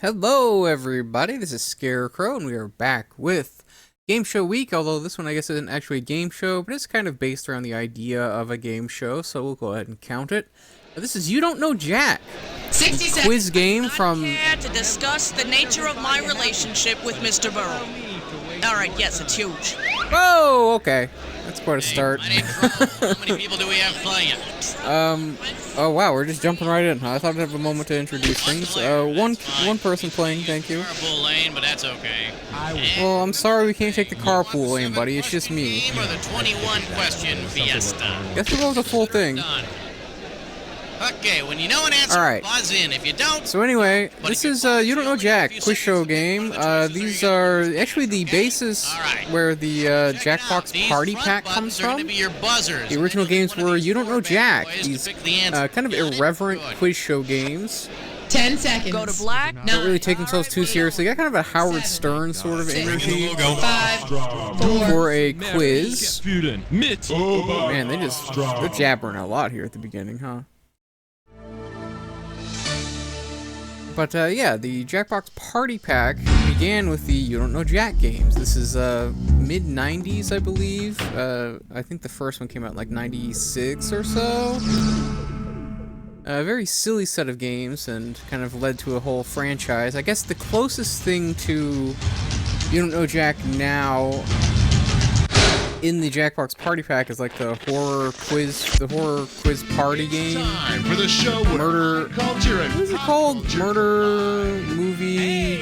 Hello everybody, this is Scarecrow and we are back with Game Show Week, although this one I guess isn't actually a game show, but it's kind of based around the idea of a game show, so we'll go ahead and count it. This is You Don't Know Jack, 60 seconds. quiz game from... Care to discuss the nature of my relationship with Mr. Burrow. Alright, yes, it's huge. Whoa, okay. That's quite a start. My name's Ron. How many people do we have playing? Oh wow, we're just jumping right in. I thought I'd have a moment to introduce things. One person playing, thank you. Carpool lane, but that's okay. Well, I'm sorry we can't take the carpool lane, buddy. It's just me. Game or the 21 question fiesta. Guess we'll go with the full thing. Done. Okay, when you know an answer, Alright. buzz in. If you don't, So anyway, this is You Don't Know Jack quiz show game. These are actually the basis where the Jackbox these Party front Pack buttons comes are gonna from. be your buzzers. The original games were You Don't Know Jack. Ways to These pick the answer. kind of irreverent quiz show games. 10 seconds. Go to black. Don't really take themselves too seriously. Got kind of a Howard Stern sort of energy 5, 4, for a quiz. Oh Man, they're jabbering a lot here at the beginning, huh? But yeah, the Jackbox Party Pack began with the You Don't Know Jack games. This is mid-90s, I believe. I think the first one came out in like 96 or so. A very silly set of games and kind of led to a whole franchise. I guess the closest thing to You Don't Know Jack now in the Jackbox Party Pack is like the horror quiz party game. Time for the show. Murder Culture and What is it called? Murder movie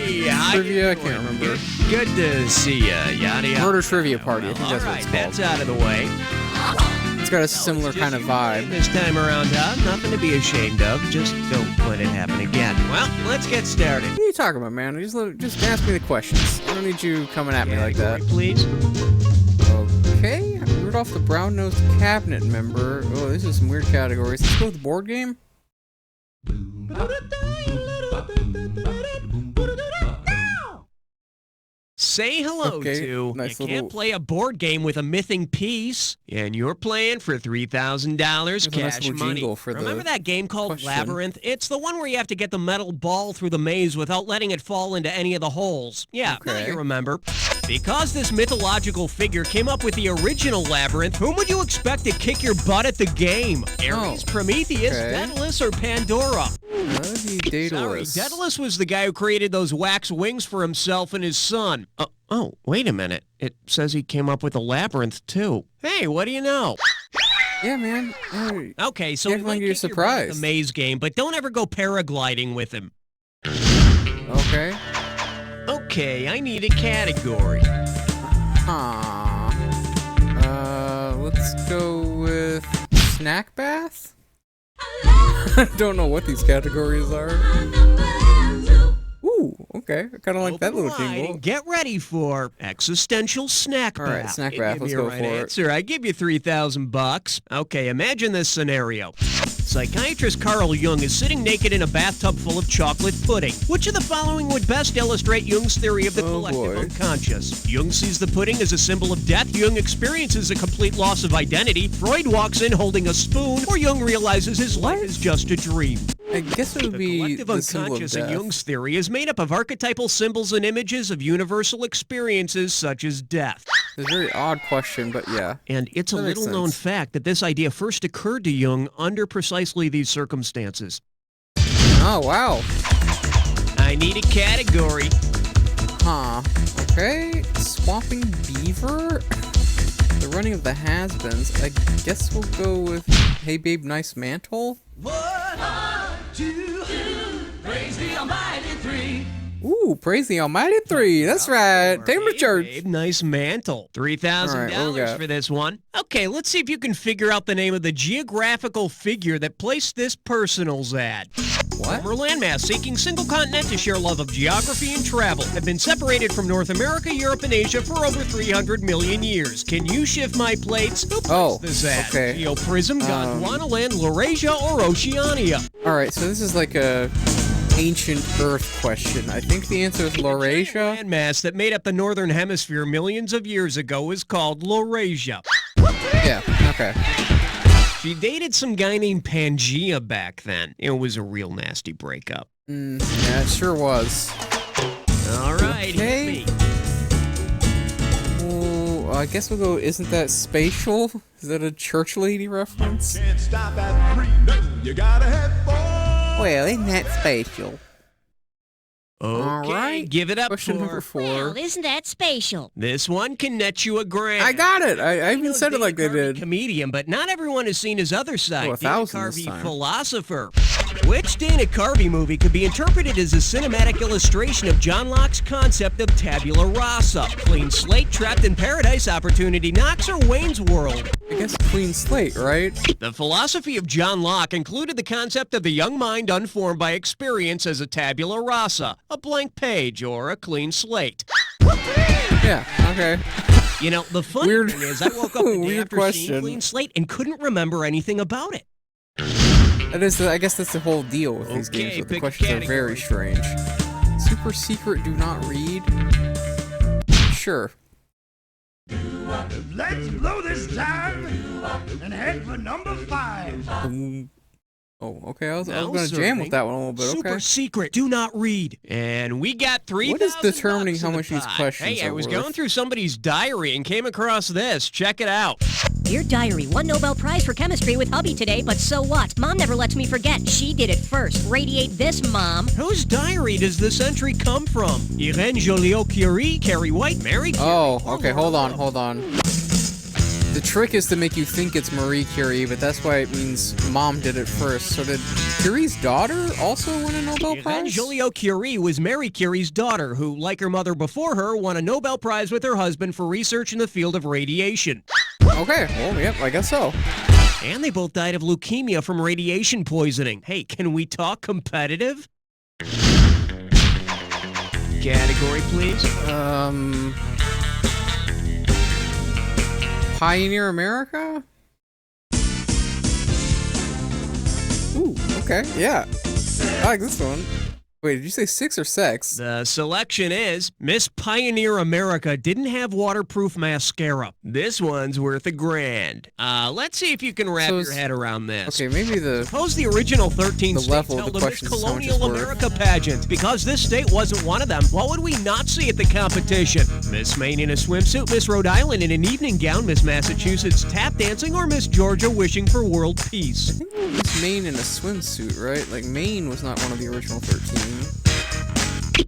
trivia? I can't remember. Good to see ya, yada yada. Murder trivia party. I think that's what it's called. That's out of the way. It's got a similar kind of vibe. This time around, nothing to be ashamed of. Just don't let it happen again. Well, let's get started. What are you talking about, man? Just ask me the questions. I don't need you coming at me like that. Please. Okay, Rudolph the Brown-Nosed Cabinet Member. Oh, this is some weird categories. Let's go with the board game. Say hello Okay, to. nice You little- can't play a board game with a missing piece, and you're playing for $3,000 There's a nice cash little money. jingle for the Remember that game called question. Labyrinth? It's the one where you have to get the metal ball through the maze without letting it fall into any of the holes. Yeah, now Okay. you remember. Because this mythological figure came up with the original Labyrinth, whom would you expect to kick your butt at the game? Ares, Prometheus, okay. Daedalus, or Pandora? That would be Daedalus. Sorry, Daedalus was the guy who created those wax wings for himself and his son. Oh, wait a minute. It says he came up with a labyrinth, too. Hey, what do you know? Yeah, man. Hey, Okay, so You he act might like you're kick your butt at surprised. the maze game, but don't ever go paragliding with him. Okay. Okay, I need a category. Huh. Let's go with snack bath? I don't know what these categories are. Ooh, okay. I kind of like that Open little wide jingle. and get ready for existential snack All bath. right, snack You bath, give let's me a go right for it. answer. I give you $3,000. Okay, imagine this scenario. Psychiatrist Carl Jung is sitting naked in a bathtub full of chocolate pudding. Which of the following would best illustrate Jung's theory of the Oh, collective boy. unconscious? Jung sees the pudding as a symbol of death. Jung experiences a complete loss of identity. Freud walks in holding a spoon. Or Jung realizes his life is just a dream. I guess it would The be collective the symbol of unconscious in death. Jung's theory is made up of archetypal symbols and images of universal experiences such as death. It's a very odd question, but yeah. And it's a That makes little-known sense. fact that this idea first occurred to Jung under precisely these circumstances. Oh, wow. I need a category. Huh. Okay. Swamping Beaver? The running of the has-beens. I guess we'll go with Hey Babe, Nice Mantle? Ooh, Praise the Almighty 3. That's right. Tamer Hey, Church. babe, nice mantle. $3,000 All right, what we got? for this one. Okay, let's see if you can figure out the name of the geographical figure that placed this personals ad. What? Former landmass seeking single continent to share love of geography and travel have been separated from North America, Europe, and Asia for over 300 million years. Can you shift my plates? Who Oh, placed this ad? okay. Geoprism, Gondwanaland, Laurasia, or Oceania? Alright, so this is like a ancient Earth question. I think the answer is Laurasia. Landmass that made up the northern hemisphere millions of years ago is called Laurasia. Yeah, okay. She dated some guy named Pangea back then. It was a real nasty breakup. Yeah, it sure was. All right, Okay. hit me. Oh, I guess we'll go, isn't that spatial? Is that a church lady reference? Can't stop at 3, no, you gotta head for. Well, isn't that spatial? Okay, Alright. give it up Question number for... 4. Well, isn't that spatial? This one can net you a grand. I got it! I even Dana's said it like they Dana Carvey, did. comedian, but not everyone has seen his other side. Oh, Dana 1,000 this Carvey, time. philosopher. Which Dana Carvey movie could be interpreted as a cinematic illustration of John Locke's concept of tabula rasa? Clean slate, trapped in paradise, opportunity knocks, or Wayne's World? I guess clean slate, right? The philosophy of John Locke included the concept of the young mind unformed by experience as a tabula rasa, a blank page, or a clean slate. Yeah, okay. You know, the funny Weird- thing is I woke up the day weird after question. seeing Clean Slate and couldn't remember anything about it. That is, I guess that's the whole deal with these Okay, games, but the pick a questions are very category. strange. Super secret, do not read? Sure. Let's blow this time and head for number 5. Oh, okay, I was Now gonna jam serving with that one a little bit, Super okay. secret, do not read. And we got 3,000 What is determining bucks how in the much these pot. questions Hey, I are was worth? going through somebody's diary and came across this. Check it out. Dear Diary, won Nobel Prize for Chemistry with hubby today, but so what? Mom never lets me forget. She did it first. Radiate this, Mom. Whose diary does this entry come from? Irene Joliot-Curie, Carrie White, Mary Curie? Oh, or okay, Laura hold on. The trick is to make you think it's Marie Curie, but that's why it means mom did it first. So did Curie's daughter also win a Nobel Irene Prize? Joliot-Curie was Mary Curie's daughter, who, like her mother before her, won a Nobel Prize with her husband for research in the field of radiation. Okay, well, yep, I guess so. And they both died of leukemia from radiation poisoning. Hey, can we talk competitive? Category, please. Pioneer America? Ooh, okay, yeah. I like this one. Wait, did you say 6 or sex? The selection is Miss Pioneer America didn't have waterproof mascara. This one's worth $1,000. Let's see if you can wrap So your it's- head around this. Okay, maybe the... Suppose the original 13 The states level of held the a Miss question is how much it's Colonial worth. America pageant. Because this state wasn't one of them, what would we not see at the competition? Miss Maine in a swimsuit, Miss Rhode Island in an evening gown, Miss Massachusetts tap dancing, or Miss Georgia wishing for world peace? Miss Maine in a swimsuit, right? Like, Maine was not one of the original 13.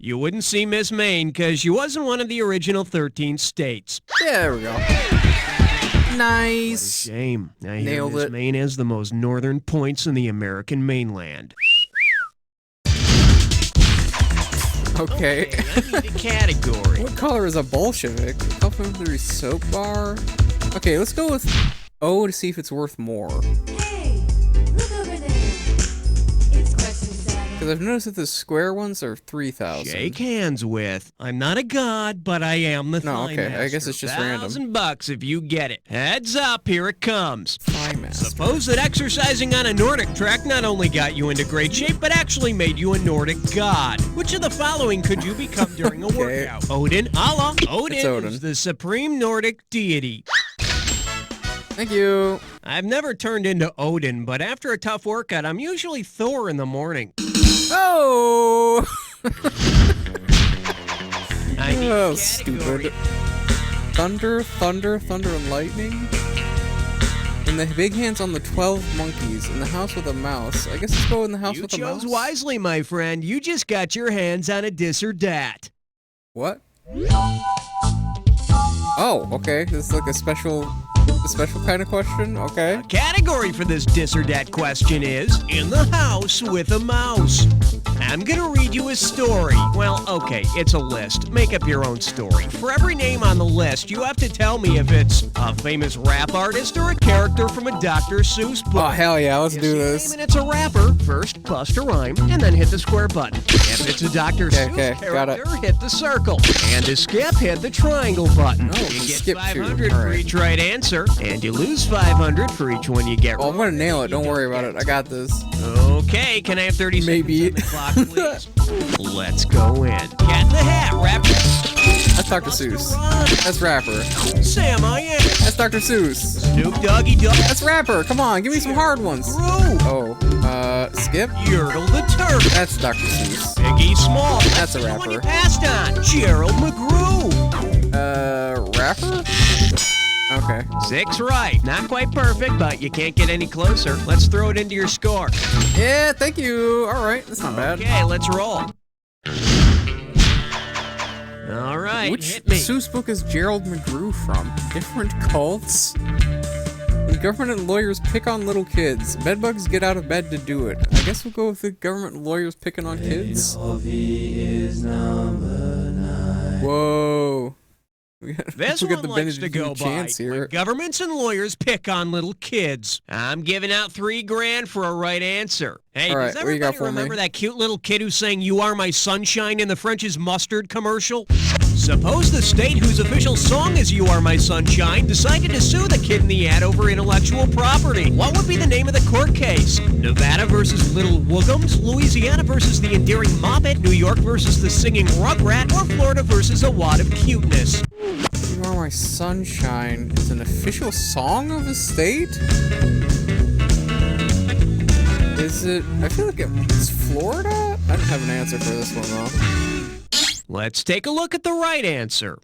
You wouldn't see Miss Maine because she wasn't one of the original 13 states. Yeah, there we go. Nice. Shame. I hear Nailed Miss it. Maine has the most northern points in the American mainland. Okay. I need a category. What color is a Bolshevik? Complimentary soap bar? Okay, let's go with O to see if it's worth more. Hey, look over there. It's question 7. Because I've noticed that the square ones are 3,000. Shake hands with. I'm not a god, but I am the No, thigh okay, I master. guess it's just random. $1,000 if you get it. Heads up, here it comes. Thigh master. Suppose that exercising on a Nordic track not only got you into great shape, but actually made you a Nordic god. Which of the following could you become during a Okay. workout? Odin, Allah. Odin, It's Odin. is the supreme Nordic deity. Thank you. I've never turned into Odin, but after a tough workout, I'm usually Thor in the morning. Oh! I need Oh, a category. stupid. Thunder, and lightning? And the big hands on the 12 monkeys in the house with a mouse. I guess let's go in the house You with a mouse. chose wisely, my friend. You just got your hands on a dis or dat. What? Oh, okay. This is like a special kind of question. Okay. Category for this dis or dat question is in the house with a mouse. I'm gonna read you a story. Well, okay, it's a list. Make up your own story. For every name on the list, you have to tell me if it's a famous rap artist or a character from a Dr. Seuss book. Oh, hell yeah. Let's If do you this. name it, it's a rapper. First, bust a rhyme, and then hit the square button. If it's a Dr. Seuss okay, got it. character, hit the circle. And to skip, hit the triangle button. Oh, you get skip too. 500 All for right. each right answer, and you lose 500 for each one you get Oh, I'm wrong. gonna nail it. Don't worry about it. I got this. Okay, can I have 30 Maybe. seconds on the clock, please? Let's go in. Cat in the Hat, rapper. That's Dr. Seuss. That's rapper. Sam I Am. That's Dr. Seuss. Snoop Doggy Dogg. That's rapper. Come on, give me some hard ones. Gru. Oh, Skip? Yertle the Turtle. That's Dr. Seuss. Biggie Small. That's a the one you rapper. passed on. Gerald McGrew. Rapper? Okay. 6 right. Not quite perfect, but you can't get any closer. Let's throw it into your score. Yeah, thank you. All right, that's not bad. Okay, let's roll. All right, Which hit me. Seuss book is Gerald McGrew from? Different cults? When government and lawyers pick on little kids, bedbugs get out of bed to do it. I guess we'll go with the government and lawyers picking on kids. Whoa. This we got one the likes to go by. chance here. When governments and lawyers pick on little kids. I'm giving out $3,000 for a right answer. Hey, All right, does what you got everybody for me? remember that cute little kid who sang "You Are My Sunshine" in the French's Mustard commercial? Suppose the state whose official song is "You Are My Sunshine" decided to sue the kid in the ad over intellectual property. What would be the name of the court case? Nevada versus Little Woogums, Louisiana versus the endearing Moppet, New York versus the singing Rugrat, or Florida versus a wad of cuteness? You Are My Sunshine is an official song of the state? Is it? I feel like it's Florida? I don't have an answer for this one, though. Let's take a look at the right answer.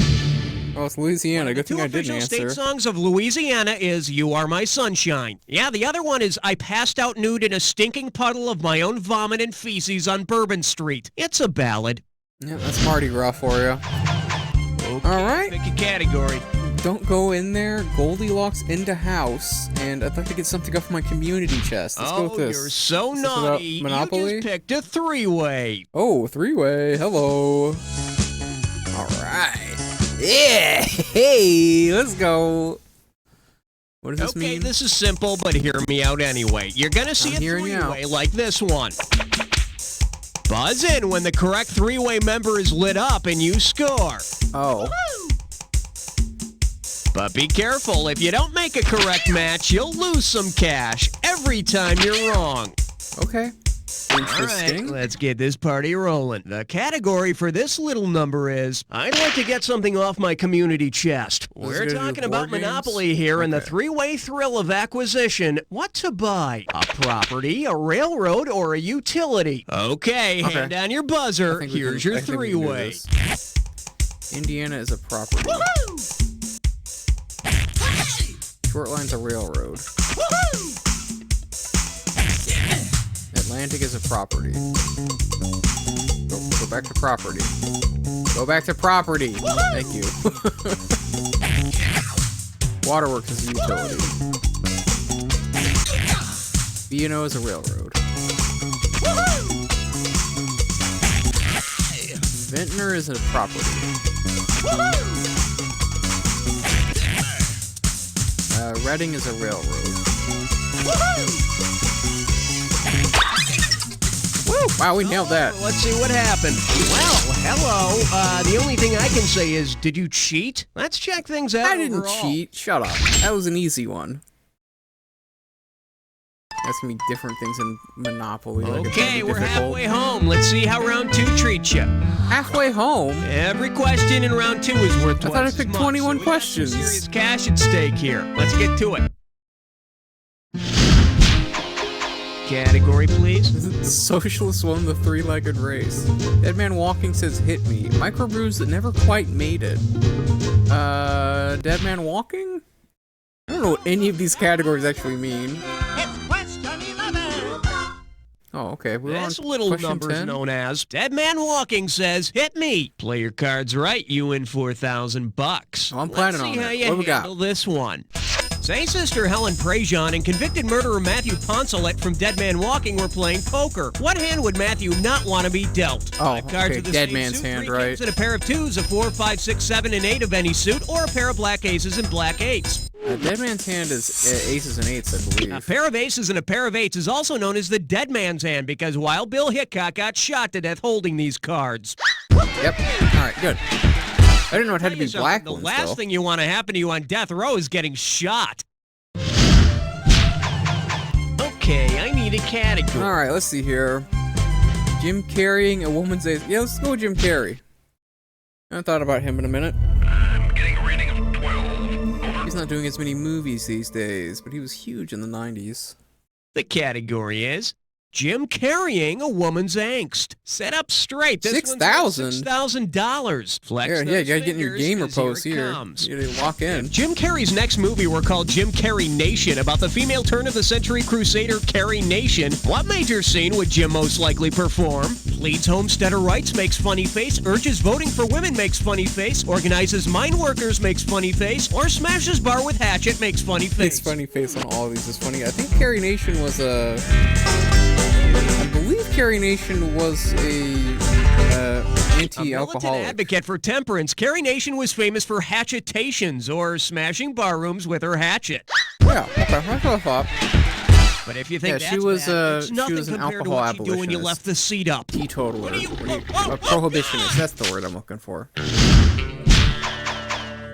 Oh, it's Louisiana. Good The thing I two didn't official answer. state songs of Louisiana is "You Are My Sunshine." Yeah, the other one is "I Passed Out Nude in a Stinking Puddle of My Own Vomit and Feces on Bourbon Street." It's a ballad. Yeah, that's Mardi Gras for you. Okay, All right. pick a category. Don't go in there. Goldilocks into house. And I'd like to get something off my community chest. Let's go with this. You're so Is this about naughty. Monopoly? You just picked a 3-way. Oh, 3-way. Hello. All right. Yeah. Hey, let's go. What does this Okay, mean? this is simple, but hear me out anyway. You're gonna see I'm a hearing you out. 3-way like this one. Buzz in when the correct 3-way member is lit up and you score. Oh. But be careful, if you don't make a correct match, you'll lose some cash every time you're wrong. Okay. All Interesting. right, let's get this party rolling. The category for this little number is, I'd like to get something off my community chest. This is We're gonna do talking about board games? Monopoly here and the Okay. 3-way thrill of acquisition. What to buy? A property, a railroad, or a utility? Okay, Okay. hand down your I buzzer. think we Here's can- your I think we can do 3-way. this. Indiana is a property. Short line's a railroad. Atlantic is a property. Go back to property. Go back to property. Thank you. Waterworks is a utility. B&O is a railroad. Ventnor is a property. Reading is a railroad. Woo! Wow, we nailed that. Let's see what happened. Well, hello. The only thing I can say is, did you cheat? Let's check things out I didn't overall. cheat. Shut up. That was an easy one. That's gonna be different things in Monopoly. Like it's gonna Okay, be we're difficult. halfway home. Let's see how round 2 treats you. Halfway home? Every question in round 2 is worth twice I thought I as picked much, 21 so we got some questions. serious cash at stake here. Let's get to it. Category, please. This is the socialist won the three-legged race. Dead Man Walking says hit me. Microbrews that never quite made it. Dead Man Walking? I don't know what any of these categories actually mean. It's question 11. Oh, okay. We're This on little question number is 10. known as Dead Man Walking says, hit me. Play your cards right, you win $4,000. Oh, I'm planning Let's on see how it. you What we got? handle this one. Say Sister Helen Prejean and convicted murderer Matthew Poncelet from Dead Man Walking were playing poker. What hand would Matthew not want to be dealt? Oh, 5 cards okay, of the dead same man's suit, hand, 3 right. kings and a pair of 2s, a 4, 5, 6, 7, and 8 of any suit, or a pair of black aces and black 8s. Dead Man's hand is aces and eights, I believe. A pair of aces and a pair of 8s is also known as the dead man's hand because Wild Bill Hickok got shot to death holding these cards. Yep. All right, good. I didn't know it had to be Tell you black something, ones, The last though. thing you want to happen to you on death row is getting shot. Okay, I need a category. All right, let's see here. Jim carrying a woman's ace. Yeah, let's go with Jim Carrey. I haven't thought about him in a minute. I'm getting a rating of 12. He's not doing as many movies these days, but he was huge in the 90s. The category is Jim carrying a woman's angst. Set up straight. This $6,000? $6,000. Flex Yeah, those you gotta get in your fingers, gamer 'cause pose here. here. It comes. You gotta walk in. Jim Carrey's next movie were called Jim Carrey Nation, about the female turn-of-the-century crusader Carrey Nation. What major scene would Jim most likely perform? Pleads homesteader rights, makes funny face, urges voting for women, makes funny face, organizes mine workers, makes funny face, or smashes bar with hatchet, makes funny face. His funny face on all of these is funny. I think Carrie Nation was a... I believe Carrie Nation was a A militant anti-alcoholic. advocate for temperance, Carrie Nation was famous for hatchetations, or smashing barrooms with her hatchet. Yeah, okay, that's what I thought. But if you think Yeah, she that's was, bad, it's she nothing was an compared to alcohol what you do when you abolitionist. left the seat up. Teetotaler. What are you- A prohibitionist. That's the word I'm looking for.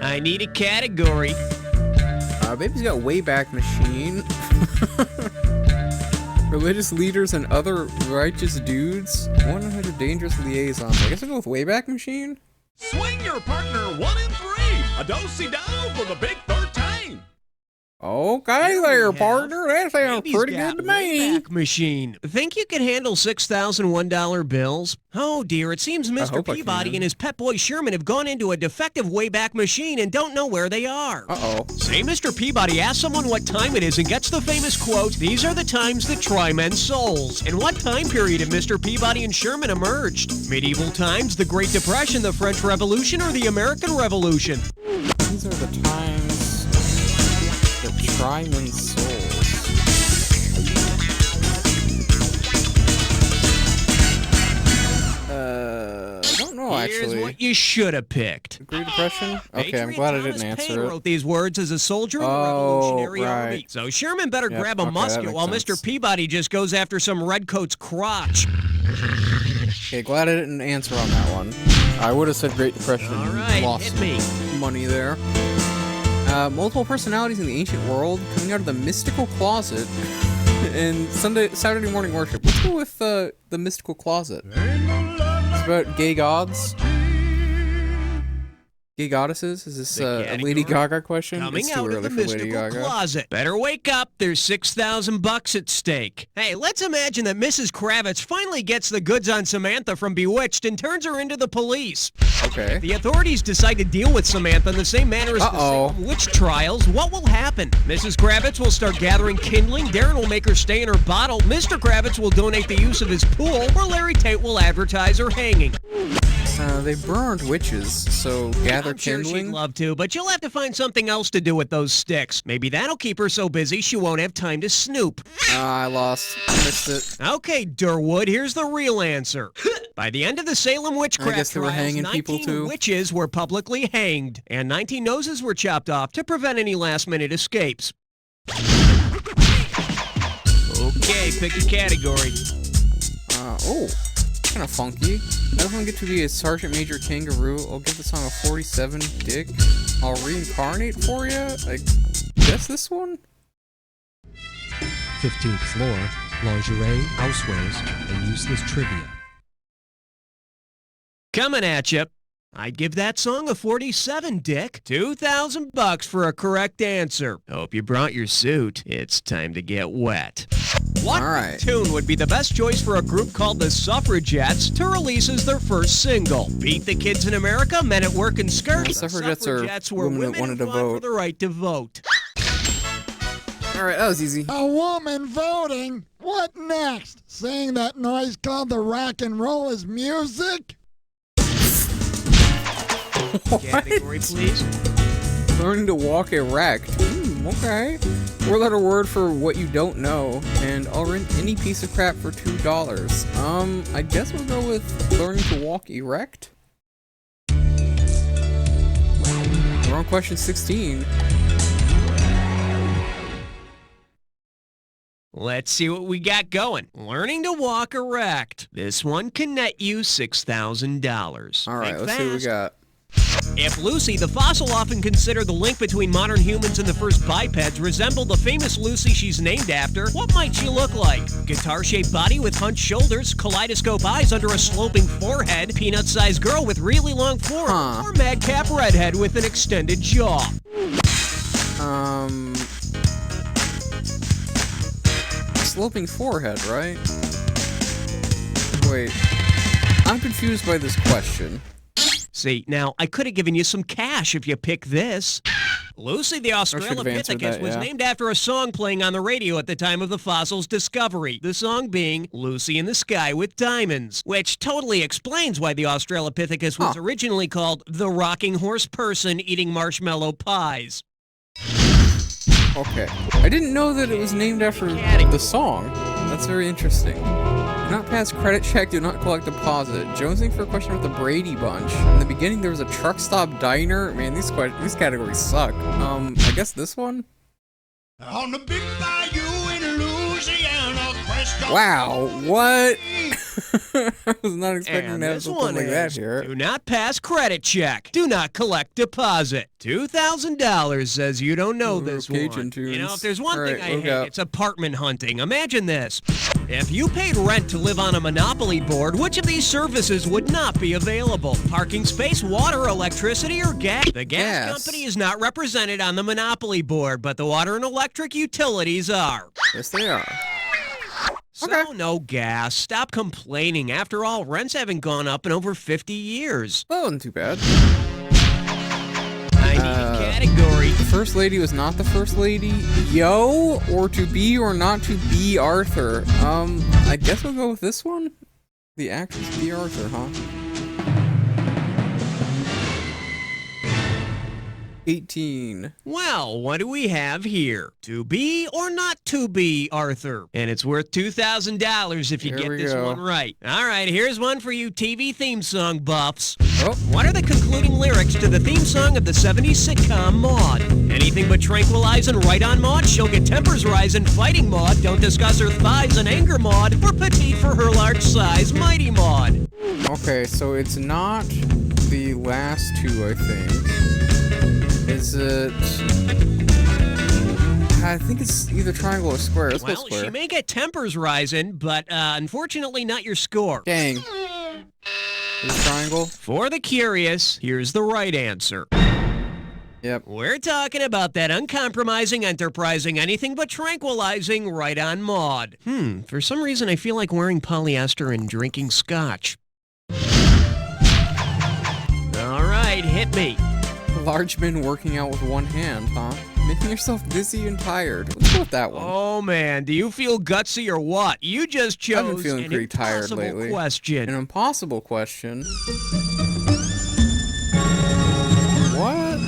I need a category. Baby's got Wayback Machine. Religious leaders and other righteous dudes. 100 dangerous liaisons. I guess I'll go with Wayback Machine. Swing your partner 1 and 3. A do-si-do for the big 13. Okay, Here there, we partner. That sounds Baby's pretty got good to me. Wayback Machine. Think you can handle $6,001 bills? Oh dear, it seems Mr. hope I Peabody can. and his pet boy Sherman have gone into a defective Wayback Machine and don't know where they are. Uh-oh. Say Mr. Peabody asks someone what time it is and gets the famous quote, "These are the times that try men's souls." In what time period have Mr. Peabody and Sherman emerged? Medieval times, the Great Depression, the French Revolution, or the American Revolution? These are the times that try men's souls. I don't know, Here's actually. what you should have picked. Great Depression? Okay, I'm Patriot glad I Thomas didn't Paine answer it. wrote these words as a soldier in the Oh, Revolutionary Army. right. So Sherman better Yep, grab a okay, that musket makes while sense. Mr. Peabody just goes after some redcoat's crotch. Okay, glad I didn't answer on that one. I would have said Great Depression. All right, Lost hit me. money there. Multiple personalities in the ancient world coming out of the mystical closet and Saturday morning worship. Let's go with the mystical closet. It's about gay gods. Gay goddesses? Is this a Lady Gaga question? Coming It's too out early of the for Lady mystical Gaga. closet. Better wake up. There's $6,000 at stake. Hey, let's imagine that Mrs. Kravitz finally gets the goods on Samantha from Bewitched and turns her into the police. Okay. The authorities decide to deal with Samantha in the same manner as the Salem witch trials. What will happen? Mrs. Kravitz will start gathering kindling. Darren will make her stay in her bottle. Mr. Kravitz will donate the use of his pool. Or Larry Tate will advertise her hanging. They burned witches, so gather I'm sure kindling. she'd love to, but you'll have to find something else to do with those sticks. Maybe that'll keep her so busy she won't have time to snoop. I lost. I missed it. Okay, Durwood, here's the real answer. By the end of the Salem I witchcraft guess they were trials, hanging 19 people, too. witches were publicly hanged, and 19 noses were chopped off to prevent any last-minute escapes. Okay, pick a category. Oh, kind of funky. I don't want to get to be a Sergeant Major Kangaroo. I'll give the song a 47, Dick. I'll reincarnate for you. I guess this one? 15th floor, lingerie, housewares, and useless trivia. Coming at you. I'd give that song a 47, Dick. $2,000 for a correct answer. Hope you brought your suit. It's time to get wet. What All right. tune would be the best choice for a group called the Suffragettes to release as their first single? Beat the Kids in America, Men at Work and Skirts. The Suffragettes are were women that wanted to who fought for vote. the right to vote. All right, that was easy. A woman voting? What next? Saying that noise called the rock and roll is music? Category, please. Learning to walk erect. Okay. Four-letter word for what you don't know, and I'll rent any piece of crap for $2. I guess we'll go with learning to walk erect. Wrong question 16. Let's see what we got going. Learning to walk erect. This one can net you $6,000. All right, Think let's see what we fast. got. If Lucy, the fossil often considered the link between modern humans and the first bipeds, resembled the famous Lucy she's named after, what might she look like? Guitar-shaped body with hunched shoulders, kaleidoscope eyes under a sloping forehead, peanut-sized girl with really long forearms, or madcap redhead with an extended jaw? sloping forehead, right? Wait. I'm confused by this question. See, now, I could have given you some cash if you picked this. Lucy the Australopithecus was named after a song playing on the radio at the time of the fossil's discovery. The song being Lucy in the Sky with Diamonds, which totally explains why the Australopithecus was originally called the rocking horse person eating marshmallow pies. Okay. I didn't know that it was named after the song. That's very interesting. Do not pass credit check, do not collect deposit. Jonesing for a question with the Brady Bunch. In the beginning, there was a truck stop diner. Man, these categories suck. I guess this one? On the big bayou in Louisiana, wow, what? I was not expecting to have something like that here. Do not pass credit check. Do not collect deposit. $2,000 says you don't know this one. Tunes. You know, if there's one thing I hate, it's apartment hunting. Imagine this. If you paid rent to live on a Monopoly board, which of these services would not be available? Parking space, water, electricity, or gas? The gas company is not represented on the Monopoly board, but the water and electric utilities are. Yes, they are. So, no gas. Stop complaining. After all, rents haven't gone up in over 50 years. Well, wasn't too bad. I need a category. The First Lady was not the First Lady. Yo, or to be or not to be Arthur. I guess we'll go with this one. The actress B. Arthur, huh? 18. Well, what do we have here? To be or not to be, Arthur? And it's worth $2,000 if you get this one right. All right, here's one for you TV theme song buffs. What are the concluding lyrics to the theme song of the 70s sitcom Maude? Anything but tranquilize and right on Maude. She'll get tempers rising, fighting Maude. Don't discuss her thighs and anger Maude. Or petite for her large size, mighty Maude. Okay, so it's not the last two, I think. Is it... I think it's either triangle or square. Let's go square. She may get tempers rising, but unfortunately not your score. Dang. Is triangle? For the curious, here's the right answer. Yep. We're talking about that uncompromising, enterprising, anything but tranquilizing right on Maude. For some reason I feel like wearing polyester and drinking scotch. All right, hit me. Large men working out with one hand, huh? Making yourself dizzy and tired. Let's go with that one. Oh man, do you feel gutsy or what? You just chose I've been feeling pretty tired lately. Question. An impossible question. What?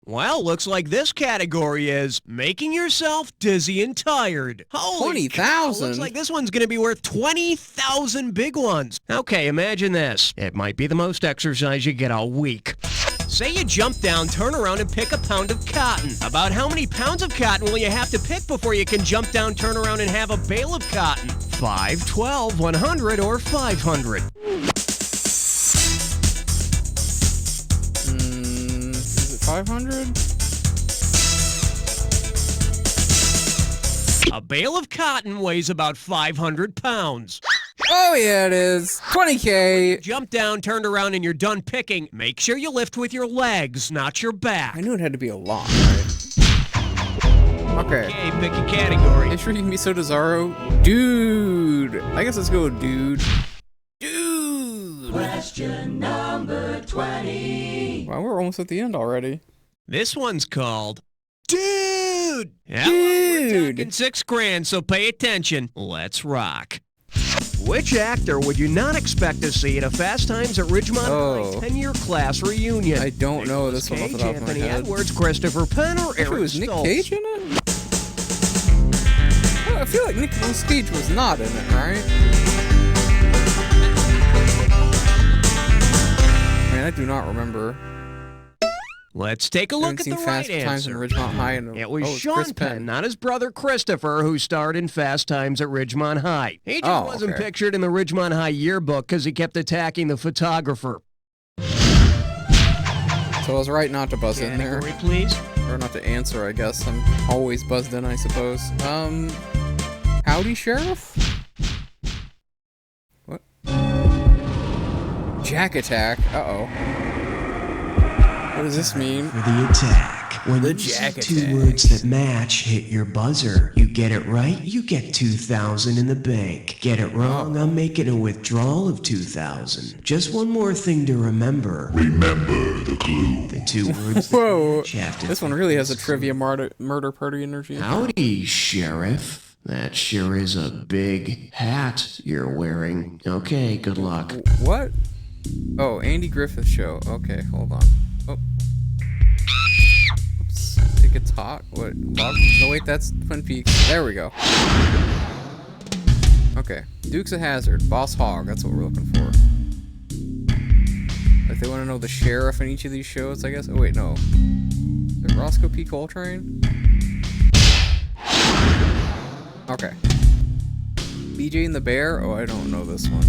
Well, looks like this category is making yourself dizzy and tired. Holy 20,000. Looks like this one's gonna be worth 20,000 big ones. Okay, imagine this. It might be the most exercise you get all week. Say you jump down, turn around, and pick a pound of cotton. About how many pounds of cotton will you have to pick before you can jump down, turn around, and have a bale of cotton? 5, 12, 100, or 500? Is it 500? A bale of cotton weighs about 500 pounds. Oh yeah, it is. 20K. Jump down, turn around, and you're done picking. Make sure you lift with your legs, not your back. I knew it had to be a lot, right? Okay. Okay, pick a category. Make sure you can be so Desaro. Dude. I guess let's go with dude. Dude. Question number 20. Wow, we're almost at the end already. This one's called Dude. Yeah, Dude. we're talking $6 grand, so pay attention. Let's rock. Which actor would you not expect to see at a Fast Times at Ridgemont High 10-year class reunion? I don't know this one off the top of my Anthony head. Edwards, Christopher Penn, or Eric It was Nick Stoltz? Cage in it? Well, I feel like Nicolas Cage was not in it, right? Man, I do not remember. Let's take a look at the right Fast Times in answer. Ridgemont High. And, It was Chris Sean Penn, not his brother Christopher, who starred in Fast Times at Ridgemont High. He just wasn't pictured in the Ridgemont High yearbook because he kept attacking the photographer. So I was right not to buzz in there. Category, please. Or not to answer, I guess. I'm always buzzed in, I suppose. Howdy, Sheriff? What? Jack Attack? Uh-oh. What does this mean? For the attack. When The you Jack see two Attack. words that match, hit your buzzer. You get it right, you get 2,000 in the bank. Get it wrong, I'm making a withdrawal of 2,000. Just one more thing to remember. Remember the clue. The two words Whoa, that match have to this one really has a trivia murder party energy. Howdy, Sheriff. That sure is a big hat you're wearing. Okay, good luck. What? Oh, Andy Griffith Show. Okay, hold on. Oh. Oops. Take a talk. What? Log? No, wait, that's Twin Peaks. There we go. Okay. Dukes of Hazzard. Boss Hogg. That's what we're looking for. If they want to know the sheriff in each of these shows, I guess. Oh, wait, no. Is it Roscoe P. Coltrane? Okay. BJ and the Bear? Oh, I don't know this one.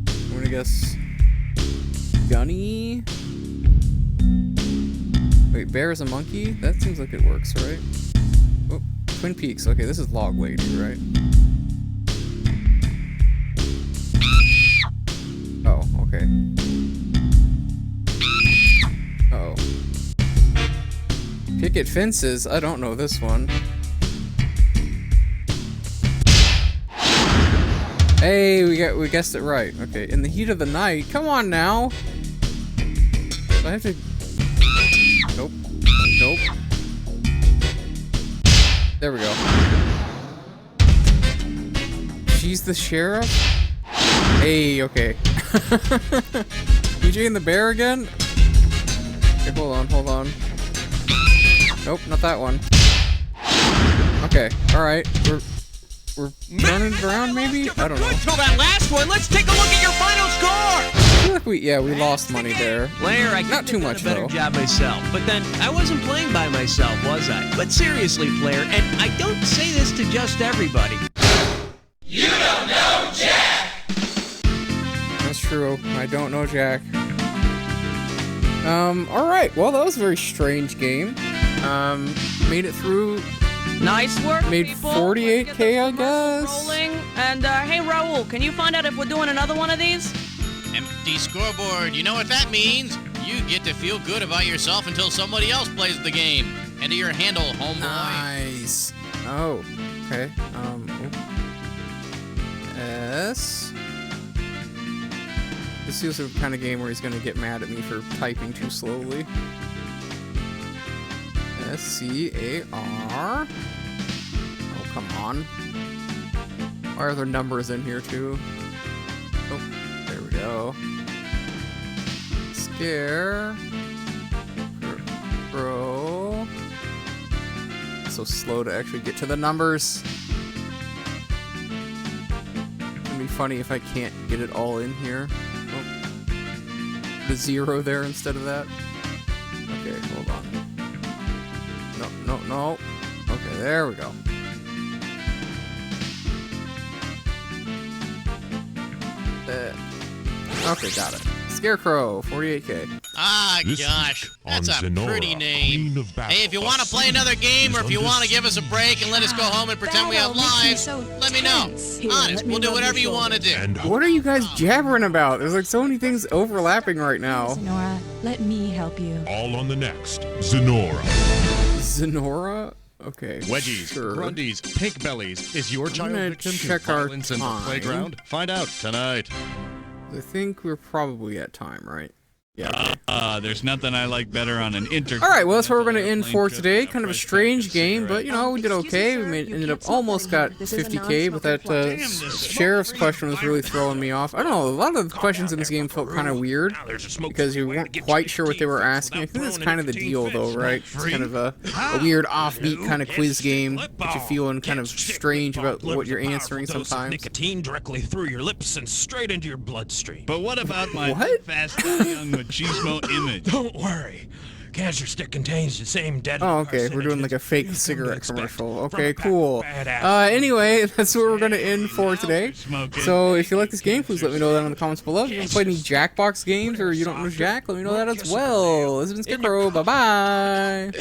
I'm gonna guess... Gunny? Wait, Bear is a monkey? That seems like it works, right? Oh, Twin Peaks. Okay, this is Log Lady, right? Oh, okay. Uh-oh. Picket Fences? I don't know this one. Hey, we guessed it right. Okay, in the heat of the night. Come on now. Do I have to? Nope. Nope. There we go. She's the sheriff? Hey, okay. BJ and the Bear again? Okay, hold on. Nope, not that one. Okay, alright. We're turning it around, maybe? I don't know. Till that last one, let's take a look at your final score! I feel like we lost money there. Player, I Not too much, a better though. job myself, but then I wasn't playing by myself, was I? But seriously, player, and I don't say this to just everybody. You don't know Jack! That's true. I don't know Jack. Alright. Well, that was a very strange game. Made it through. Nice work, Made people. 48K, I guess. Rolling. And, hey, Raul, can you find out if we're doing another one of these? Empty scoreboard. You know what that means? You get to feel good about yourself until somebody else plays the game. Enter your handle, homeboy. Nice. Oh, okay. S. This is the kind of game where he's gonna get mad at me for typing too slowly. SCAR. Oh, come on. Why are there numbers in here too? Oh, there we go. Scare. Bro. So slow to actually get to the numbers. It'd be funny if I can't get it all in here. Oh. The 0 there instead of that. Okay, hold on. No. Okay, there we go. Okay, got it. Scarecrow, 48K. Ah, This gosh. week That's on a Zenora, pretty name. Queen of Hey, if you want to Battle play another game or if you want to give us a break and let us go home and pretend we have lives, let me know. Honest, we'll do whatever you want to do. And What are you guys jabbering about? There's like so many things overlapping right now. Nora, let me help you. all on the next Zenora. Zenora? Okay. Wedgies, sure. Grundies, pink bellies. Is your child gonna victim to check our violence in the time. playground? Find out tonight. I think we're probably at time, right? Yeah. Okay. There's nothing I like better on an All right, well, that's where we're going to end for today. Kind of a strange game, but, you know, we did okay. We ended up almost got 50K, but that sheriff's question was really throwing me off. I don't know, a lot of the questions in this game felt kind of weird because you weren't quite sure what they were asking. I think that's kind of the deal, though, right? It's kind of a weird, offbeat kind of quiz game that you feeling kind of strange about what you're answering sometimes. Nicotine directly through your lips and straight into your bloodstream. But what about my fast young machismo image? Don't worry. Cancer stick contains the same deadly Oh, okay. We're doing like a fake cigarette commercial. Okay, cool. Anyway, that's where we're going to end for today. So if you like this game, please let me know that in the comments below. If you haven't played any Jackbox games or you don't know Jack, let me know that as well. This has been Scarecrow. Bye-bye.